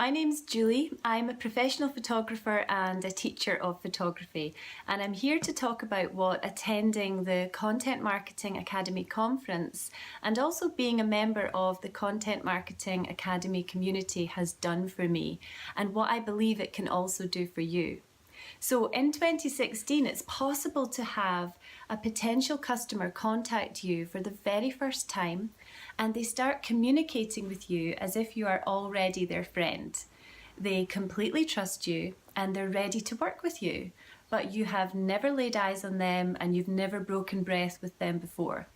My name's Julie. I'm a professional photographer and a teacher of photography, and I'm here to talk about what attending the Content Marketing Academy conference and also being a member of the Content Marketing Academy community has done for me, and what I believe it can also do for you. So in 2016, it's possible to have a potential customer contact you for the very first time, and they start communicating with you as if you are already their friend. They completely trust you and they're ready to work with you, but you have never laid eyes on them and you've never broken breath with them before.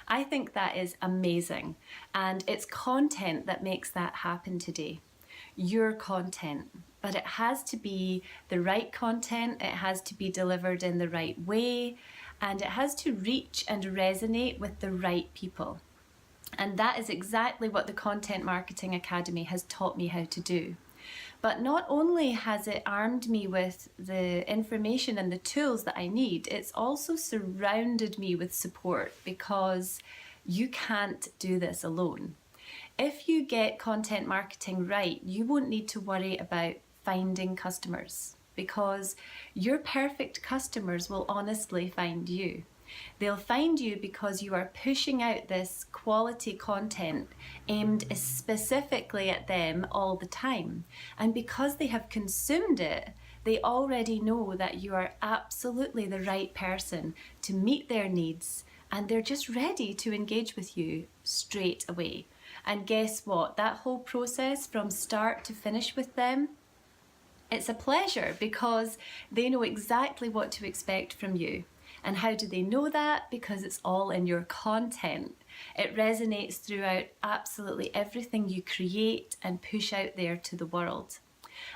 I think that is amazing, and it's content that makes that happen today. Your content, but it has to be the right content, it has to be delivered in the right way, and it has to reach and resonate with the right people. And that is exactly what the Content Marketing Academy has taught me how to do. But not only has it armed me with the information and the tools that I need, it's also surrounded me with support, because you can't do this alone. If you get content marketing right, you won't need to worry about finding customers, because your perfect customers will honestly find you. They'll find you because you are pushing out this quality content aimed specifically at them all the time. And because they have consumed it, they already know that you are absolutely the right person to meet their needs, and they're just ready to engage with you straight away. And guess what? That whole process from start to finish with them, it's a pleasure, because they know exactly what to expect from you. And how do they know that? Because it's all in your content. It resonates throughout absolutely everything you create and push out there to the world.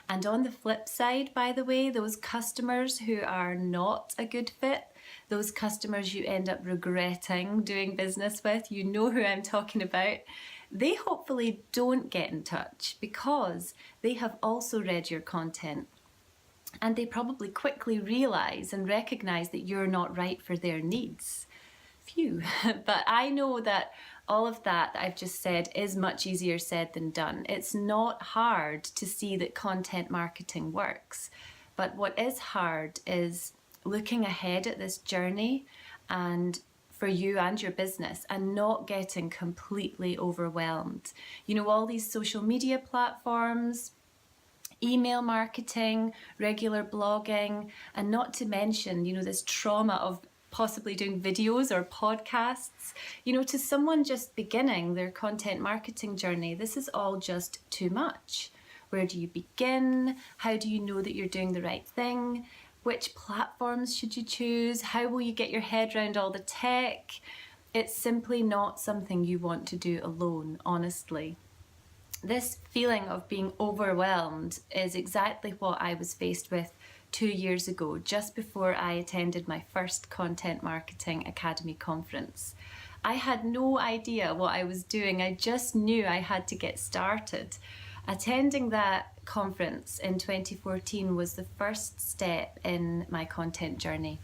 And on the flip side, by the way, those customers who are not a good fit, those customers you end up regretting doing business with, you know who I'm talking about, they hopefully don't get in touch because they have also read your content. And they probably quickly realize and recognize that you're not right for their needs. Phew. But I know that all of that I've just said is much easier said than done. It's not hard to see that content marketing works. But what is hard is looking ahead at this journey and for you and your business, and not getting completely overwhelmed. You know, all these social media platforms, email marketing, regular blogging, and not to mention, you know, this trauma of possibly doing videos or podcasts. You know, to someone just beginning their content marketing journey, this is all just too much. Where do you begin? How do you know that you're doing the right thing? Which platforms should you choose? How will you get your head around all the tech? It's simply not something you want to do alone, honestly. This feeling of being overwhelmed is exactly what I was faced with 2 years ago, just before I attended my first Content Marketing Academy conference. I had no idea what I was doing. I just knew I had to get started. Attending that conference in 2014 was the first step in my content journey,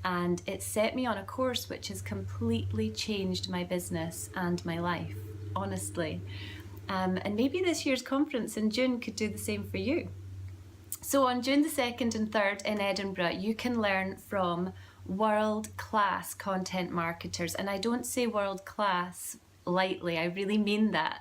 and it set me on a course which has completely changed my business and my life, honestly. And maybe this year's conference in June could do the same for you. So on June the 2nd and 3rd in Edinburgh, you can learn from world-class content marketers. And I don't say world-class lightly, I really mean that.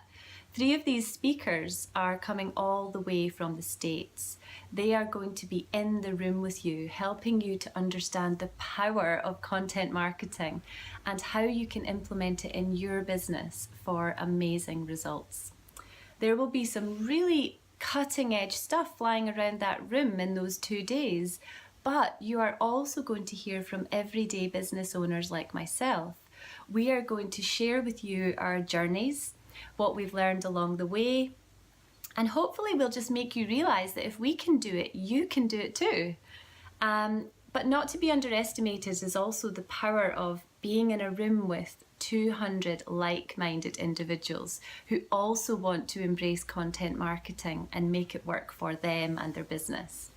3 of these speakers are coming all the way from the States. They are going to be in the room with you, helping you to understand the power of content marketing and how you can implement it in your business for amazing results. There will be some really cutting edge stuff flying around that room in those 2 days, but you are also going to hear from everyday business owners like myself. We are going to share with you our journeys, what we've learned along the way, and hopefully we'll just make you realize that if we can do it, you can do it too. But not to be underestimated is also the power of being in a room with 200 like-minded individuals who also want to embrace content marketing and make it work for them and their business.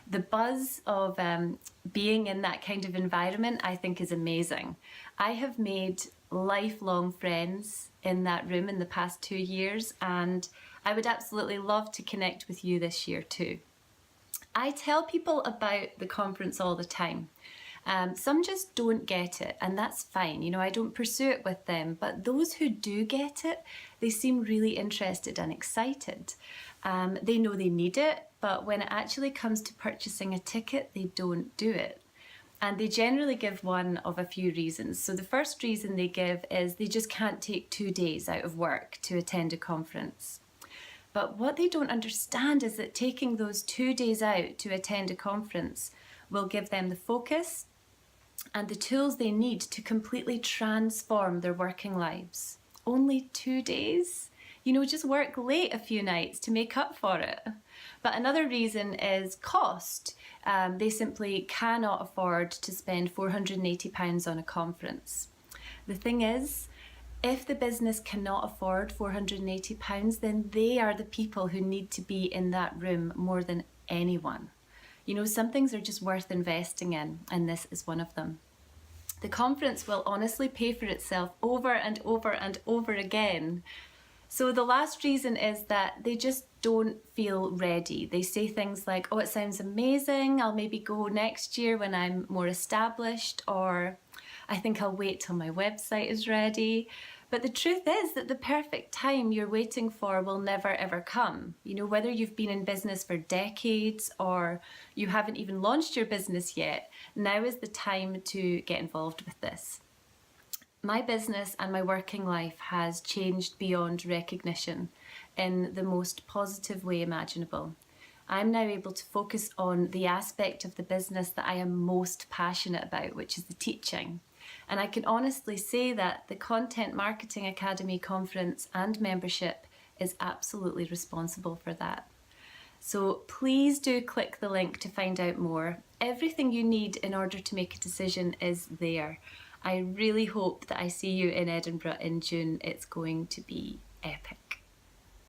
The buzz of being in that kind of environment, I think, is amazing. I have made lifelong friends in that room in the past 2 years, and I would absolutely love to connect with you this year too. I tell people about the conference all the time. Some just don't get it, and that's fine. I don't pursue it with them, but those who do get it, they seem really interested and excited. They know they need it, but when it actually comes to purchasing a ticket, they don't do it. And they generally give one of a few reasons. So the first reason they give is they just can't take 2 days out of work to attend a conference. But what they don't understand is that taking those 2 days out to attend a conference will give them the focus and the tools they need to completely transform their working lives. Only 2 days? Just work late a few nights to make up for it. But another reason is cost. They simply cannot afford to spend £480 on a conference. The thing is, if the business cannot afford £480, then they are the people who need to be in that room more than anyone. Some things are just worth investing in, and this is one of them. The conference will honestly pay for itself over and over and over again. So the last reason is that they just don't feel ready. They say things like, oh, it sounds amazing, I'll maybe go next year when I'm more established, or I think I'll wait till my website is ready. But the truth is that the perfect time you're waiting for will never ever come. Whether you've been in business for decades or you haven't even launched your business yet, now is the time to get involved with this. My business and my working life has changed beyond recognition in the most positive way imaginable. I'm now able to focus on the aspect of the business that I am most passionate about, which is the teaching. And I can honestly say that the Content Marketing Academy conference and membership is absolutely responsible for that. So please do click the link to find out more. Everything you need in order to make a decision is there. I really hope that I see you in Edinburgh in June. It's going to be epic.